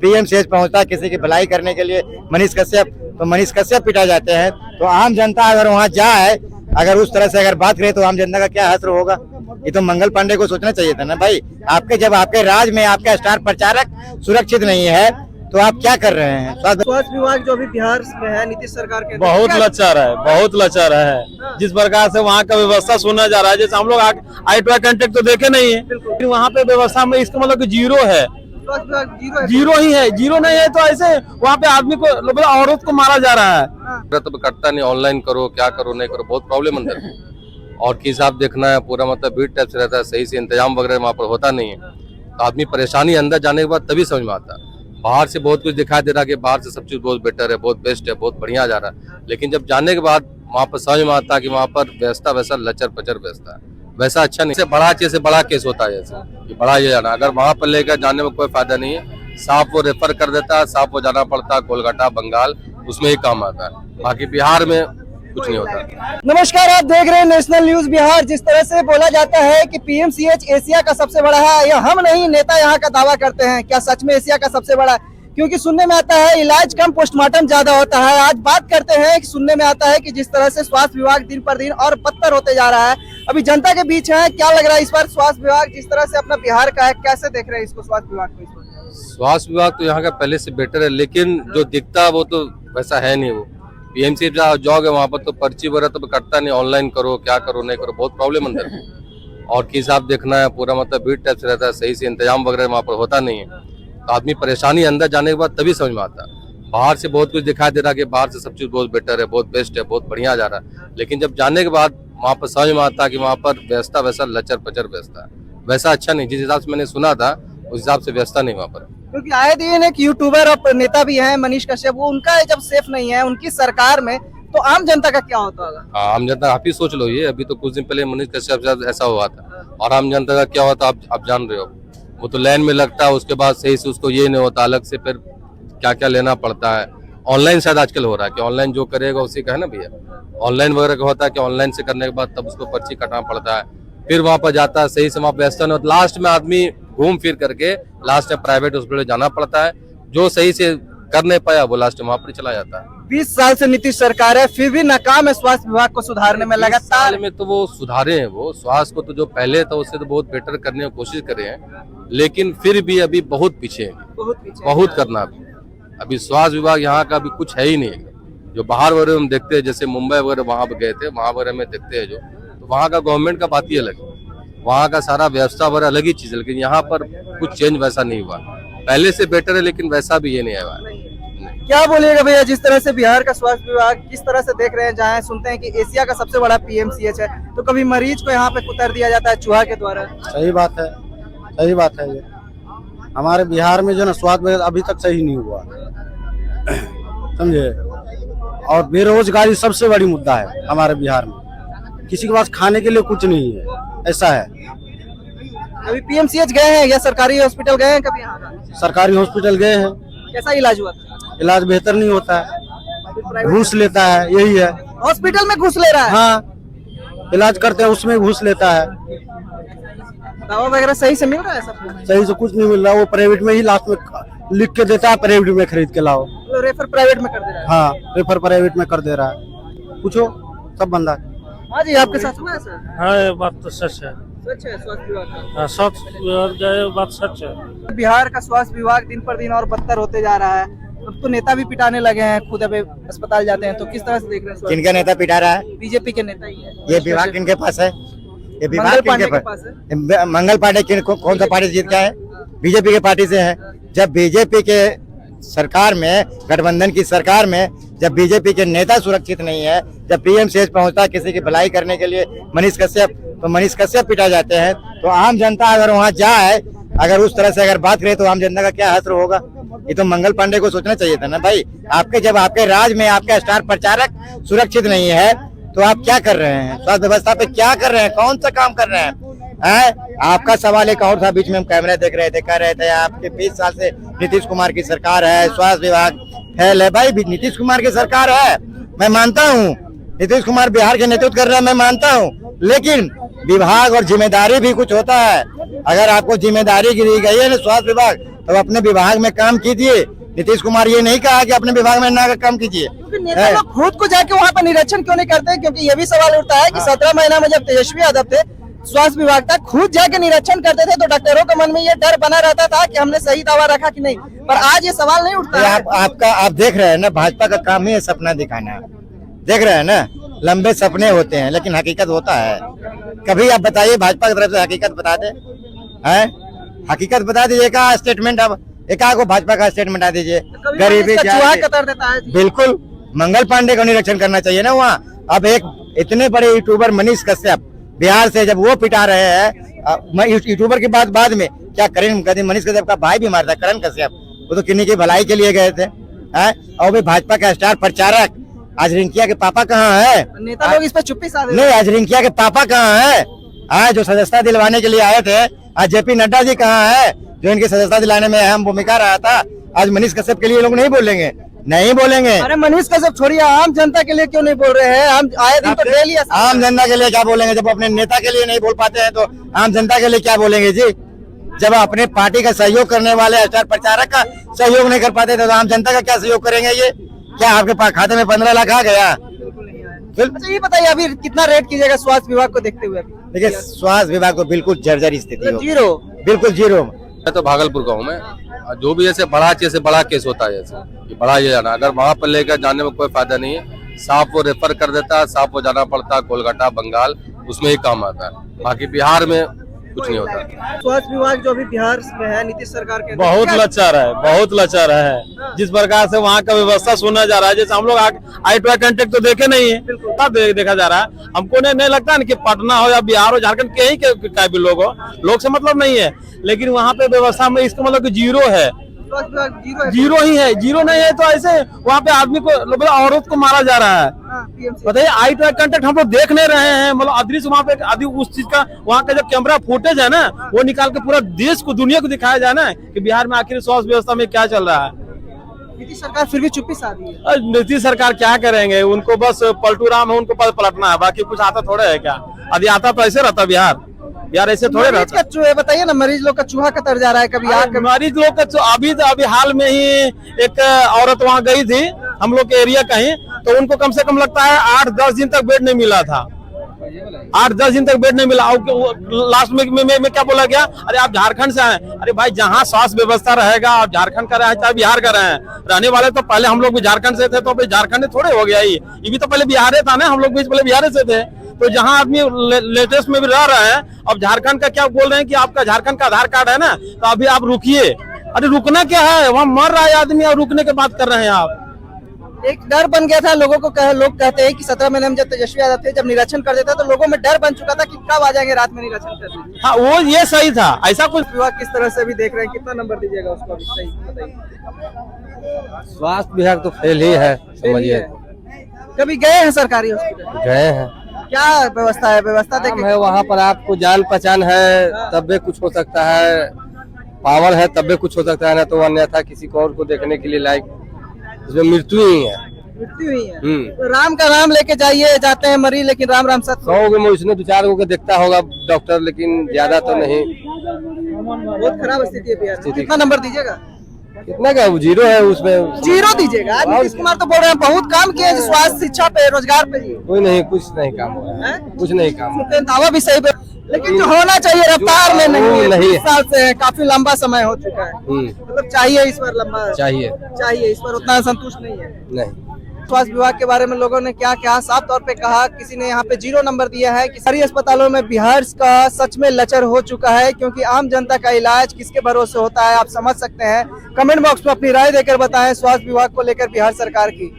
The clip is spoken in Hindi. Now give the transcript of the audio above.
पीएमसीएच पहुंचता है किसी की भलाई करने के लिए मनीष कश्यप, तो मनीष कश्यप पिटा जाते हैं। तो आम जनता अगर वहां जाए, अगर उस तरह से अगर बात करे तो आम जनता का क्या हश्र होगा। ये तो मंगल पांडे को सोचना चाहिए था ना भाई। आपके जब आपके राज में आपका स्टार प्रचारक सुरक्षित नहीं है तो आप क्या कर रहे हैं। स्वास्थ्य विभाग जो अभी बिहार में है नीतीश सरकार के बहुत लचार है, बहुत लचार है। जिस प्रकार से वहाँ का व्यवस्था सुना जा रहा है, जैसे हम लोग आई टू आई कांटेक्ट तो देखे नहीं है, वहाँ पे व्यवस्था में इसका मतलब कि जीरो है, स्वास्थ्य विभाग जीरो ही है। जीरो नहीं है तो ऐसे वहाँ पे आदमी को, औरत को मारा जा रहा है। तो करता नहीं, ऑनलाइन करो क्या करो नहीं करो, बहुत प्रॉब्लम अंदर है। और किस हिसाब देखना है पूरा, मतलब भीड़ टाइप से रहता है, सही से इंतजाम वगैरह वहाँ पर होता नहीं है। तो आदमी परेशानी अंदर जाने के बाद तभी समझ में आता है। बाहर से बहुत कुछ दिखाई दे रहा है कि बाहर से सब चीज बहुत बेटर है, बहुत बेस्ट है, बहुत बढ़िया जा रहा है, लेकिन जब जाने के बाद वहाँ पर समझ में आता है कि वहाँ पर व्यवस्था वैसा लचर पचर व्यवस्था है, वैसा अच्छा नहीं। बड़ा चीज से बड़ा केस होता है, जैसे कि बड़ा ये जाना, अगर वहाँ पर लेकर जाने में कोई फायदा नहीं है। साफ वो रेफर कर देता है, साफ वो जाना पड़ता है कोलकाता बंगाल, उसमें ही काम आता है, बाकी बिहार में कुछ नहीं होता। नमस्कार, आप देख रहे हैं नेशनल न्यूज बिहार। जिस तरह से बोला जाता है कि पीएमसीएच एशिया का सबसे बड़ा है, यह हम नहीं नेता यहाँ का दावा करते हैं। क्या सच में एशिया का सबसे बड़ा? क्योंकि सुनने में आता है इलाज कम पोस्टमार्टम ज्यादा होता है। आज बात करते हैं कि सुनने में आता है कि जिस तरह से स्वास्थ्य विभाग दिन पर दिन और बदतर होते जा रहा है। अभी जनता के बीच है, क्या लग रहा है इस बार स्वास्थ्य विभाग जिस तरह से अपना बिहार का है, कैसे देख रहे हैं इसको स्वास्थ्य विभाग को? इस बार स्वास्थ्य विभाग तो यहाँ का पहले से बेटर है, लेकिन जो दिखता है वो तो वैसा है नहीं। वो पीएमसी जाओगे वहाँ पर तो पर्ची वगैरह तो करता नहीं, ऑनलाइन करो क्या करो नहीं करो, बहुत प्रॉब्लम अंदर है। और किस हिसाब देखना है पूरा, मतलब भीड़ टाइप से रहता है, सही से इंतजाम वगैरह वहाँ पर होता नहीं है। तो आदमी परेशानी अंदर जाने के बाद तभी समझ में आता है। बाहर से बहुत कुछ दिखाई दे रहा है कि बाहर से सब चीज बहुत बेटर है, बहुत बेस्ट है, बहुत बढ़िया जा रहा है, लेकिन जब जाने के बाद वहाँ पर समझ में आता है कि वहाँ पर व्यवस्था वैसा लचर पचर व्यवस्था है, वैसा अच्छा नहीं। जिस हिसाब से मैंने सुना था उस हिसाब से व्यवस्था नहीं वहाँ पर। क्योंकि आए दिन एक यूट्यूबर और नेता भी है मनीष कश्यप, वो उनका जब सेफ नहीं है उनकी सरकार में, तो आम जनता का क्या होता होगा? आम जनता आप ही सोच लो, ये अभी तो कुछ दिन पहले मनीष कश्यप के साथ ऐसा हुआ था, और आम जनता का क्या होता आप जान रहे हो। वो तो लाइन में लगता है, उसके बाद सही से उसको ये नहीं होता, अलग से फिर क्या क्या लेना पड़ता है। ऑनलाइन शायद आजकल हो रहा है कि ऑनलाइन जो करेगा उसी का है ना भैया, ऑनलाइन वगैरह का होता है कि ऑनलाइन से करने के बाद तब उसको पर्ची कटना पड़ता है, फिर वहाँ पर जाता है, सही से वहाँ व्यवस्था नहीं होता। लास्ट में आदमी घूम फिर करके लास्ट में प्राइवेट हॉस्पिटल जाना पड़ता है, जो सही से कर नहीं पाया वो लास्ट में वहाँ पर चला जाता है। 20 साल से नीतीश सरकार है, फिर भी नाकाम है स्वास्थ्य विभाग को सुधारने में लगातार। में तो वो सुधारे हैं, वो स्वास्थ्य को तो जो पहले था उससे तो बहुत बेटर करने की कोशिश करे हैं, लेकिन फिर भी अभी बहुत पीछे हैं, बहुत करना अभी स्वास्थ्य विभाग यहाँ का अभी कुछ है ही नहीं। जो बाहर वगैरह हम देखते हैं, जैसे मुंबई वगैरह वहाँ पे गए थे, वहाँ वगैरह में देखते हैं जो, तो वहाँ का गवर्नमेंट का बात ही अलग है, वहाँ का सारा व्यवस्था वगैरह अलग ही चीज है, लेकिन यहाँ पर कुछ चेंज वैसा नहीं हुआ। पहले से बेटर है लेकिन वैसा भी ये नहीं आया। क्या बोलिएगा भैया, जिस तरह से बिहार का स्वास्थ्य विभाग किस तरह से देख रहे हैं, जहाँ सुनते हैं कि एशिया का सबसे बड़ा पीएमसीएच है, तो कभी मरीज को यहाँ पे कुतर दिया जाता है चूहा के द्वारा? सही बात है, सही बात है। ये हमारे बिहार में जो ना स्वास्थ्य अभी तक सही नहीं हुआ, समझे। और बेरोजगारी सबसे बड़ी मुद्दा है हमारे बिहार में, किसी के पास खाने के लिए कुछ नहीं है, ऐसा है। अभी पीएमसीएच गए हैं या सरकारी हॉस्पिटल गए हैं कभी? यहाँ सरकारी हॉस्पिटल गए हैं, कैसा इलाज हुआ था? इलाज बेहतर नहीं होता है, घूस लेता है, यही है। हॉस्पिटल में घूस ले रहा है? हाँ, इलाज करते हैं उसमें घूस लेता है। दवा वगैरह सही से मिल रहा है? सब सही से कुछ नहीं मिल रहा, वो प्राइवेट में ही लास्ट में लिख के देता है, प्राइवेट में खरीद के लाओ। तो रेफर प्राइवेट में कर दे रहा है? हाँ, रेफर प्राइवेट में कर दे रहा है। पूछो सब बंदा। हाँ जी, आपके साथ हुआ है सर? हाँ, ये बात तो सच है। सच है स्वास्थ्य विभाग का? हाँ, स्वास्थ्य विभाग का बात सच है। बिहार का स्वास्थ्य विभाग दिन पर दिन और बदतर होते जा रहा है। अब तो नेता भी पिटाने लगे हैं, खुद अभी अस्पताल जाते हैं, तो किस तरह से देख रहे हैं? किनका नेता पिटा रहा है? बीजेपी के नेता ही है। ये विभाग किनके पास है? ये विभाग मंगल किनके पांडे के पास पास है। मंगल पांडे कौन सा पार्टी जीत गया है? बीजेपी के पार्टी से है। जब बीजेपी के सरकार में, गठबंधन की सरकार में, जब बीजेपी के नेता सुरक्षित नहीं है, जब पीएमसीएच पहुंचता है किसी की भलाई करने के लिए मनीष कश्यप, तो मनीष कश्यप पिटा जाते हैं। तो आम जनता अगर वहां जाए, अगर उस तरह से अगर बात करे तो आम जनता का क्या हश्र होगा। ये तो मंगल पांडे को सोचना चाहिए था ना भाई। आपके जब आपके राज में आपका स्टार प्रचारक सुरक्षित नहीं है तो आप क्या कर रहे हैं, स्वास्थ्य व्यवस्था पे क्या कर रहे हैं, कौन सा काम कर रहे हैं? आपका सवाल एक और था, बीच में हम कैमरा देख रहे थे, कह रहे थे आपके 20 साल से नीतीश कुमार की सरकार है, स्वास्थ्य विभाग फेल है। भाई नीतीश कुमार की सरकार है, मैं मानता हूँ, नीतीश कुमार बिहार के नेतृत्व कर रहे हैं, मैं मानता हूँ, लेकिन विभाग और जिम्मेदारी भी कुछ होता है। अगर आपको जिम्मेदारी दी गई है ना स्वास्थ्य विभाग, तो अपने विभाग में काम कीजिए। नीतीश कुमार ये नहीं कहा कि अपने विभाग में ना काम कीजिए। क्योंकि नेता लोग खुद को जाके वहाँ पर निरीक्षण क्यों नहीं करते? क्योंकि ये भी सवाल उठता है कि 17 महीना में जब तेजस्वी यादव थे स्वास्थ्य विभाग तक खुद जाके निरीक्षण करते थे तो डॉक्टरों के मन में ये डर बना रहता था कि हमने सही दावा रखा कि नहीं। पर आज ये सवाल नहीं उठता है। आप देख रहे हैं ना, भाजपा का काम ही है सपना दिखाना। देख रहे हैं ना, लंबे सपने होते हैं लेकिन हकीकत होता है। कभी आप बताइए भाजपा की तरफ से हकीकत बता दे, है हकीकत बता दीजिए। का स्टेटमेंट अब एक को भाजपा का स्टेटमेंट आ दीजिए। गरीबी चूहा कतर देता है। बिल्कुल मंगल पांडे का निरीक्षण करना चाहिए ना वहाँ। अब एक इतने बड़े यूट्यूबर मनीष कश्यप बिहार से जब वो पिटा रहे हैं यूट्यूबर की बाद में क्या करें? मनीष कश्यप का भाई भी मारता है करण कश्यप, वो तो किन्हीं की भलाई के लिए गए थे। और भी भाजपा का स्टार प्रचारक आज रिंकिया के पापा कहाँ है? नेता लोग इस पर चुप्पी साध नहीं, आज रिंकिया के पापा कहाँ है? जो सदस्यता दिलवाने के लिए आए थे। आज जेपी नड्डा जी कहाँ है जो इनकी सदस्यता दिलाने में अहम भूमिका रहा था? आज मनीष कश्यप के लिए लोग नहीं बोलेंगे, नहीं बोलेंगे। अरे मनीष कश्यप छोड़िए, आम जनता के लिए क्यों नहीं बोल रहे हैं? हम आए दिन तो डेली आम जनता के लिए क्या बोलेंगे? जब अपने नेता के लिए नहीं बोल पाते हैं तो आम जनता के लिए क्या बोलेंगे जी? जब अपने पार्टी का सहयोग करने वाले स्टार प्रचारक का सहयोग नहीं कर पाते तो आम जनता का क्या सहयोग करेंगे? ये क्या आपके खाते में 15 लाख आ गया? अच्छा ये बताइए अभी कितना रेट कीजिएगा स्वास्थ्य विभाग को देखते हुए? देखिए स्वास्थ्य विभाग को बिल्कुल जर्जर स्थिति हो, जीरो, बिल्कुल जीरो। मैं तो भागलपुर का हूँ। मैं जो भी ऐसे बड़ा केस होता है जैसे कि बड़ा ये जाना, अगर वहाँ पर लेकर जाने में कोई फायदा नहीं है। साफ वो रेफर कर देता है, साफ वो जाना पड़ता है कोलकाता बंगाल, उसमें ही काम आता है। बाकी बिहार में कुछ नहीं होता। स्वास्थ्य विभाग जो अभी बिहार में है नीतीश सरकार के बहुत लाचार है, बहुत लाचार है। जिस प्रकार से वहाँ का व्यवस्था सुना जा रहा है, जैसे हम लोग आई टू आई कांटेक्ट तो देखे नहीं है, तब देखा जा रहा है। हमको नहीं लगता ना कि पटना हो या बिहार हो, झारखंड के ही का भी लोग हो, लोग से मतलब नहीं है। लेकिन वहाँ पे व्यवस्था में इसका मतलब कि जीरो है, जीरो ही है। जीरो नहीं है तो ऐसे वहाँ पे आदमी को औरत को मारा जा रहा है। बताइए आई टू आई कांटेक्ट हम लोग देख नहीं रहे हैं। मतलब अदृश्य वहाँ पे आदि उस चीज का वहाँ का जो कैमरा फुटेज है ना वो निकाल के पूरा देश को दुनिया को दिखाया जाए ना कि बिहार में आखिर स्वास्थ्य व्यवस्था में क्या चल रहा है। नीतीश सरकार फिर भी चुप्पी साधी है। नीतीश सरकार क्या करेंगे? उनको बस पलटू राम है, उनको पलटना है, बाकी कुछ आता थोड़े है क्या? यदि आता तो ऐसे रहता बिहार, यार ऐसे थोड़े रहता। बताइए ना, मरीज लोग का चूहा कतर जा रहा है कभी आग। मरीज लोग का अभी हाल में ही एक औरत वहाँ गई थी हम लोग के एरिया कहीं, तो उनको कम से कम लगता है 8-10 दिन तक बेड नहीं मिला था। 8-10 दिन तक बेड नहीं मिला। लास्ट में क्या बोला गया? अरे आप झारखंड से आए। अरे भाई जहाँ स्वास्थ्य व्यवस्था रहेगा, आप झारखंड का रहे चाहे बिहार का रहे, रहने वाले तो पहले हम लोग भी झारखंड से थे, तो अभी झारखंड थोड़े हो गया। ये भी तो पहले बिहार था ना, हम लोग भी पहले बिहार से थे। तो जहाँ आदमी लेटेस्ट में भी रह रहे हैं, अब झारखंड का क्या बोल रहे हैं कि आपका झारखंड का आधार कार्ड है ना, तो अभी आप रुकिए। अरे रुकना क्या है? वहाँ मर रहा है आदमी और रुकने की बात कर रहे हैं आप। एक डर बन गया था लोगों को। लोग कहते हैं कि 17 महीने में जब तेजस्वी यादव थे, जब निरीक्षण कर देता तो लोगों में डर बन चुका था कि कब आ जाएंगे रात में निरीक्षण करने। हाँ वो ये सही था। ऐसा कुछ विभाग किस तरह से भी देख रहे हैं, कितना नंबर दीजिएगा उसको अभी? सही बताइए। स्वास्थ्य विभाग तो फेल ही है, समझिए। कभी गए हैं सरकारी हॉस्पिटल? गए हैं। क्या व्यवस्था है? व्यवस्था देखें है वहाँ पर आपको जान पहचान है तब भी कुछ हो सकता है, पावर है तब भी कुछ हो सकता है, ना तो अन्यथा किसी को और को देखने के लिए लायक इसमें मृत्यु ही है। मृत्यु ही है। तो राम का नाम लेके जाते हैं मरीज, लेकिन राम राम सत्य। 100 में उसने 2-4 को देखता होगा डॉक्टर, लेकिन ज्यादा तो नहीं। बहुत खराब स्थिति है बिहार। कितना नंबर दीजिएगा? कितना क्या जीरो है उसमें? जीरो दीजिएगा। नीतीश कुमार तो बोल रहे हैं बहुत काम किए स्वास्थ्य शिक्षा पे रोजगार पे। कोई नहीं, कुछ नहीं काम हुआ है, कुछ नहीं काम। दावा भी सही, लेकिन जो होना चाहिए रफ्तार में नहीं। 20 साल से काफी लंबा समय हो चुका है। मतलब चाहिए इस बार लंबा, चाहिए इस बार उतना संतुष्ट नहीं है। नहीं। स्वास्थ्य विभाग के बारे में लोगों ने क्या क्या साफ तौर पे कहा। किसी ने यहाँ पे 0 नंबर दिया है कि सारी अस्पतालों में बिहार का सच में लचर हो चुका है, क्योंकि आम जनता का इलाज किसके भरोसे होता है आप समझ सकते हैं। कमेंट बॉक्स में अपनी राय देकर बताएं स्वास्थ्य विभाग को लेकर बिहार सरकार की।